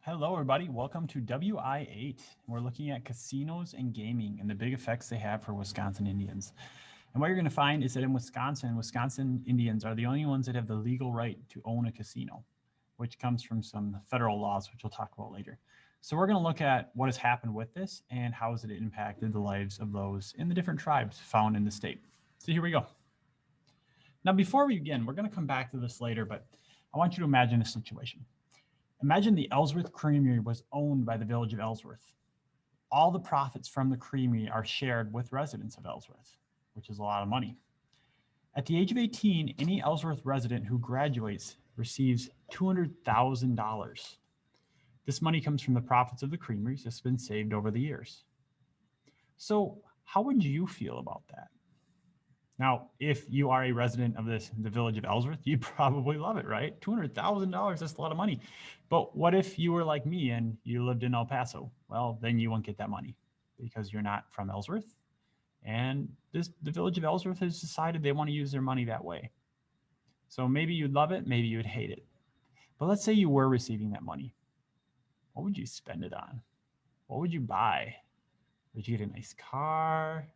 Hello, everybody. Welcome to WI8. We're looking at casinos and gaming and the big effects they have for Wisconsin Indians. And what you're going to find is that in Wisconsin, Wisconsin Indians are the only ones that have the legal right to own a casino, which comes from some federal laws, which we'll talk about later. So we're going to look at what has happened with this and how has it impacted the lives of those in the different tribes found in the state. So here we go. Now, before we begin, we're going to come back to this later, but I want you to imagine a situation. Imagine the Ellsworth Creamery was owned by the village of Ellsworth. All the profits from the creamery are shared with residents of Ellsworth, which is a lot of money. At the age of 18, any Ellsworth resident who graduates receives $200,000. This money comes from the profits of the creameries that's been saved over the years. So, how would you feel about that? Now, if you are a resident of the village of Ellsworth, you'd probably love it, right? $200,000, that's a lot of money. But what if you were like me and you lived in El Paso? Well, then you won't get that money because you're not from Ellsworth. And the village of Ellsworth has decided they want to use their money that way. So maybe you'd love it, maybe you would hate it. But let's say you were receiving that money. What would you spend it on? What would you buy? Would you get a nice car?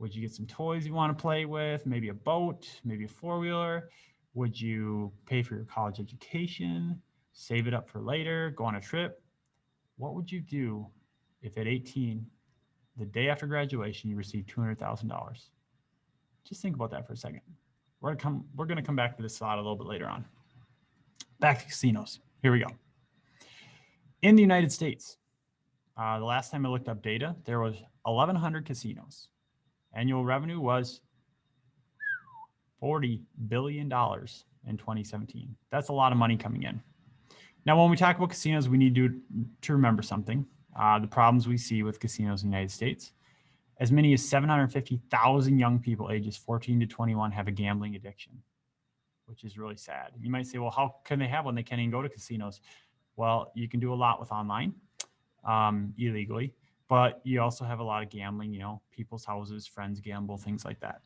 Would you get some toys you want to play with? Maybe a boat, maybe a four-wheeler? Would you pay for your college education, save it up for later, go on a trip? What would you do if at 18, the day after graduation, you received $200,000? Just think about that for a second. We're going to come back to this thought a little bit later on. Back to casinos. Here we go. In the United States, the last time I looked up data, there was 1,100 casinos. Annual revenue was $40 billion in 2017. That's a lot of money coming in. Now, when we talk about casinos, we need to remember something. The problems we see with casinos in the United States. As many as 750,000 young people ages 14 to 21 have a gambling addiction, which is really sad. You might say, well, how can they have one? They can't even go to casinos. Well, you can do a lot with online illegally. But you also have a lot of gambling, people's houses, friends gamble, things like that.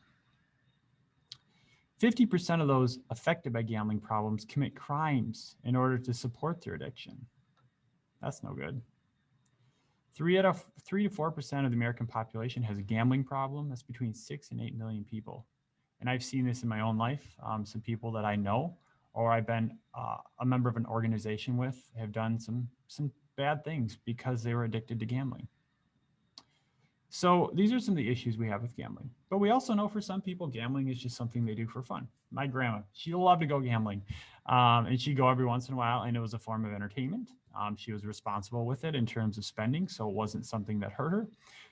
50% of those affected by gambling problems commit crimes in order to support their addiction. That's no good. 3 to 4% of the American population has a gambling problem. That's between 6 and 8 million people. And I've seen this in my own life. Some people that I know or I've been a member of an organization with have done some bad things because they were addicted to gambling. So these are some of the issues we have with gambling. But we also know for some people, gambling is just something they do for fun. My grandma, she loved to go gambling. And she'd go every once in a while, and it was a form of entertainment. She was responsible with it in terms of spending, so it wasn't something that hurt her.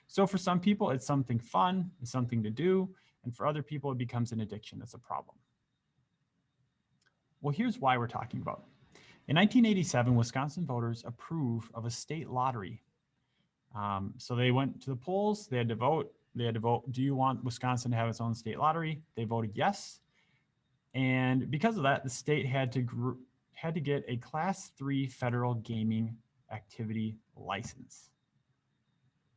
So for some people, it's something fun, it's something to do. And for other people, it becomes an addiction that's a problem. Well, here's why we're talking about it. In 1987, Wisconsin voters approved of a state lottery. So they went to the polls, they had to vote. Do you want Wisconsin to have its own state lottery? They voted yes. And because of that, the state had to get a Class 3 federal gaming activity license.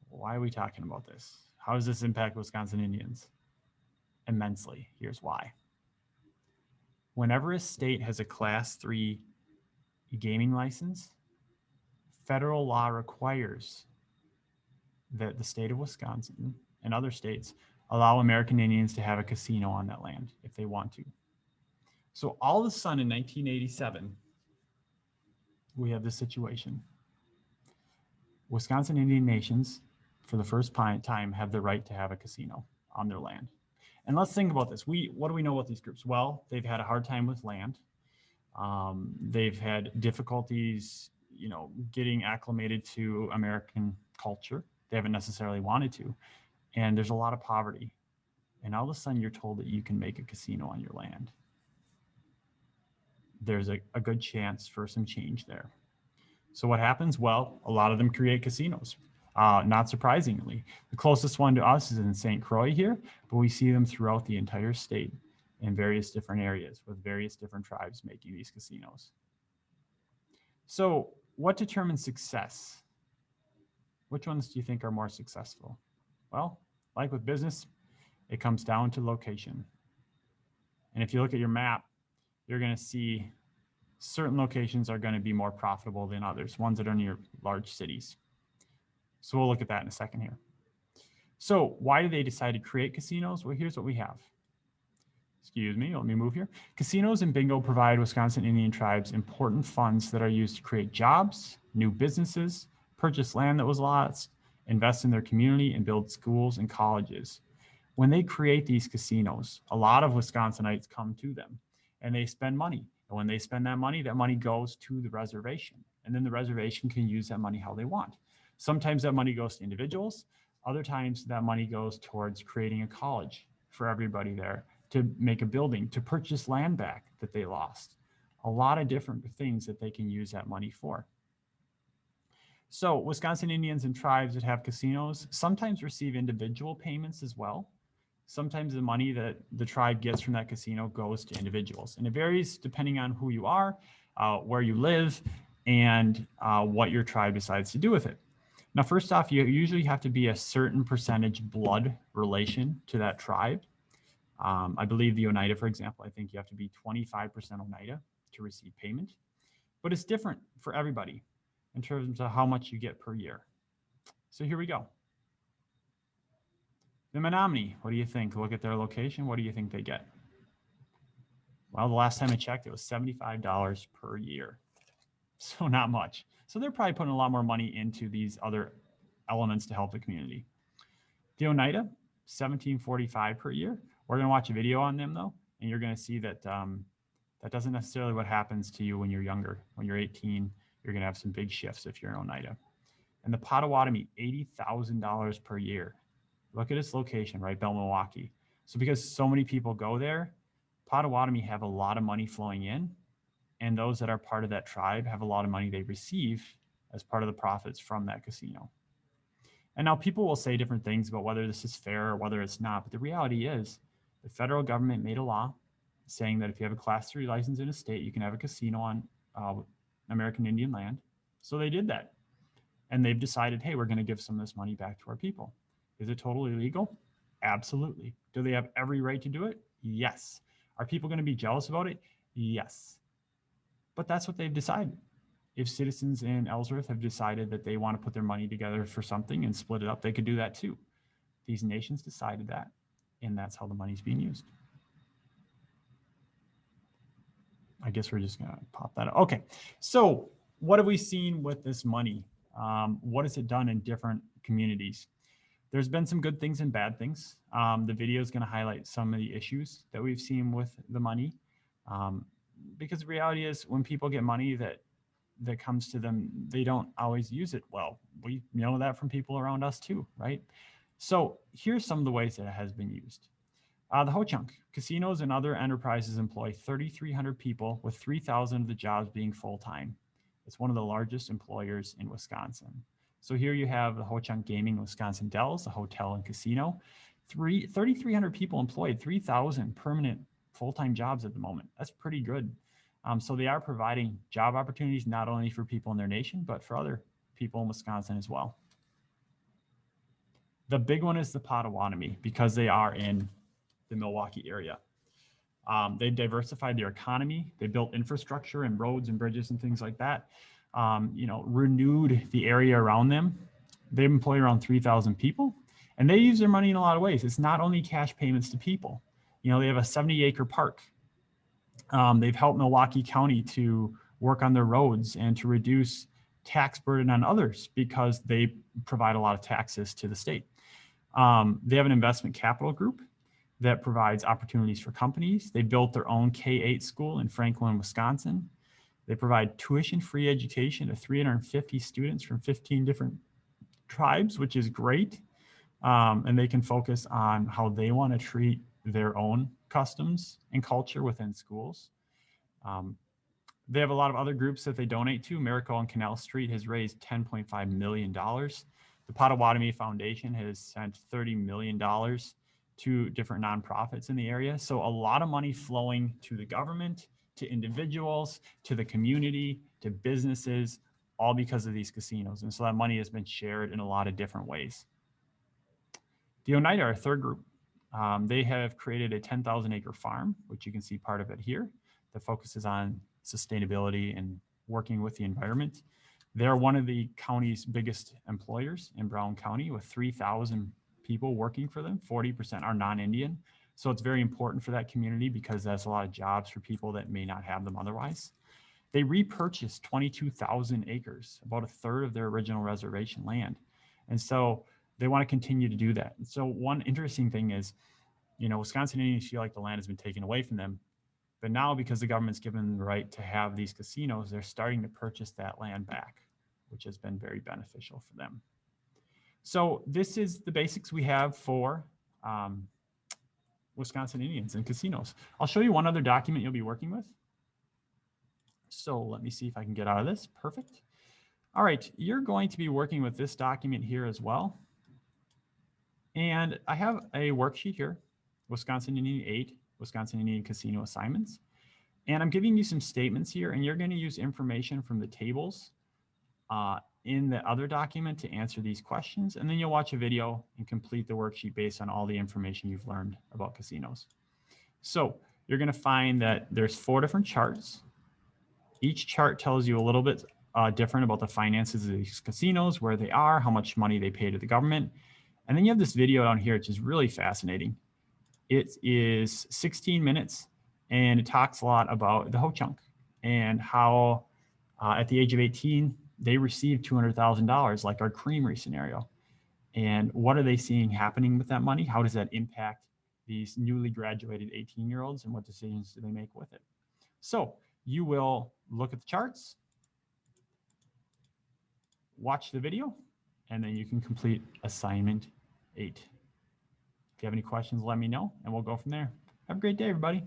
Why are we talking about this? How does this impact Wisconsin Indians? Immensely. Here's why. Whenever a state has a Class 3 gaming license, federal law requires that the state of Wisconsin and other states allow American Indians to have a casino on that land if they want to. So all of a sudden in 1987, we have this situation. Wisconsin Indian nations, for the first time, have the right to have a casino on their land. And let's think about this. What do we know about these groups? Well, they've had a hard time with land. They've had difficulties, getting acclimated to American culture. They haven't necessarily wanted to. And there's a lot of poverty. And all of a sudden you're told that you can make a casino on your land. There's a good chance for some change there. So what happens? Well, a lot of them create casinos. Not surprisingly. The closest one to us is in St. Croix here, but we see them throughout the entire state in various different areas with various different tribes making these casinos. So what determines success? Which ones do you think are more successful? Well, like with business, it comes down to location. And if you look at your map, you're going to see certain locations are going to be more profitable than others, ones that are near large cities. So we'll look at that in a second here. So why did they decide to create casinos? Well, here's what we have. Excuse me, let me move here. Casinos and bingo provide Wisconsin Indian tribes important funds that are used to create jobs, new businesses, purchase land that was lost, invest in their community, and build schools and colleges. When they create these casinos, a lot of Wisconsinites come to them and they spend money. And when they spend that money goes to the reservation. And then the reservation can use that money how they want. Sometimes that money goes to individuals. Other times that money goes towards creating a college for everybody there, to make a building, to purchase land back that they lost. A lot of different things that they can use that money for. So Wisconsin Indians and tribes that have casinos sometimes receive individual payments as well. Sometimes the money that the tribe gets from that casino goes to individuals. And it varies depending on who you are, where you live, and what your tribe decides to do with it. Now, first off, you usually have to be a certain percentage blood relation to that tribe. I believe the Oneida, for example, I think you have to be 25% Oneida to receive payment. But it's different for everybody in terms of how much you get per year. So here we go. The Menominee, what do you think? Look at their location. What do you think they get? Well, the last time I checked, it was $75 per year. So not much. So they're probably putting a lot more money into these other elements to help the community. The Oneida, $17.45 per year. We're going to watch a video on them though, and you're going to see that that doesn't necessarily what happens to you when you're younger. When you're 18, you're going to have some big shifts if you're in Oneida. And the Potawatomi, $80,000 per year. Look at its location, right? Bell, Milwaukee. So because so many people go there, Potawatomi have a lot of money flowing in, and those that are part of that tribe have a lot of money they receive as part of the profits from that casino. And now people will say different things about whether this is fair or whether it's not, but the reality is the federal government made a law saying that if you have a Class 3 license in a state, you can have a casino on American Indian land. So they did that. And they've decided, hey, we're going to give some of this money back to our people. Is it totally illegal? Absolutely. Do they have every right to do it? Yes. Are people going to be jealous about it? Yes. But that's what they've decided. If citizens in Ellsworth have decided that they want to put their money together for something and split it up, they could do that too. These nations decided that, and that's how the money's being used. I guess we're just going to pop that up. Okay, so what have we seen with this money? What has it done in different communities? There's been some good things and bad things. The video is going to highlight some of the issues that we've seen with the money. Because the reality is when people get money that comes to them, they don't always use it well. We know that from people around us too, right? So here's some of the ways that it has been used. The Ho-Chunk, casinos and other enterprises employ 3,300 people, with 3,000 of the jobs being full-time. It's one of the largest employers in Wisconsin. So here you have the Ho-Chunk Gaming Wisconsin Dells, a hotel and casino. 3,300 people employed, 3,000 permanent full-time jobs at the moment. That's pretty good. So they are providing job opportunities not only for people in their nation, but for other people in Wisconsin as well. The big one is the Potawatomi, because they are in the Milwaukee area. They've diversified their economy. They built infrastructure and roads and bridges and things like that. Renewed the area around them. They employ around 3,000 people, and they use their money in a lot of ways. It's not only cash payments to people. They have a 70-acre park. They've helped Milwaukee County to work on their roads and to reduce tax burden on others because they provide a lot of taxes to the state. They have an investment capital group that provides opportunities for companies. They built their own K-8 school in Franklin, Wisconsin. They provide tuition-free education to 350 students from 15 different tribes, which is great. And they can focus on how they want to treat their own customs and culture within schools. They have a lot of other groups that they donate to. Miracle on Canal Street has raised $10.5 million. The Potawatomi Foundation has sent $30 million to different nonprofits in the area. So a lot of money flowing to the government, to individuals, to the community, to businesses, all because of these casinos. And so that money has been shared in a lot of different ways. The Oneida, our third group, they have created a 10,000-acre farm, which you can see part of it here, that focuses on sustainability and working with the environment. They're one of the county's biggest employers in Brown County with 3,000 people working for them. 40% are non-Indian. So it's very important for that community because that's a lot of jobs for people that may not have them otherwise. They repurchased 22,000 acres, about a third of their original reservation land. And so they want to continue to do that. And so one interesting thing is, you know, Wisconsin Indians feel like the land has been taken away from them. But now because the government's given them the right to have these casinos, they're starting to purchase that land back, which has been very beneficial for them. So this is the basics we have for Wisconsin Indians and casinos. I'll show you one other document you'll be working with. So let me see if I can get out of this. Perfect. All right, you're going to be working with this document here as well. And I have a worksheet here, Wisconsin Indian 8, Wisconsin Indian Casino Assignments. And I'm giving you some statements here, and you're going to use information from the tables in the other document to answer these questions. And then you'll watch a video and complete the worksheet based on all the information you've learned about casinos. So you're going to find that there's 4 different charts. Each chart tells you a little bit different about the finances of these casinos, where they are, how much money they pay to the government. And then you have this video down here, which is really fascinating. It is 16 minutes, and it talks a lot about the Ho-Chunk and how at the age of 18, they received $200,000, like our Creamery scenario. And what are they seeing happening with that money? How does that impact these newly graduated 18-year-olds, and what decisions do they make with it? So you will look at the charts, watch the video, and then you can complete assignment 8. If you have any questions, let me know, and we'll go from there. Have a great day, everybody.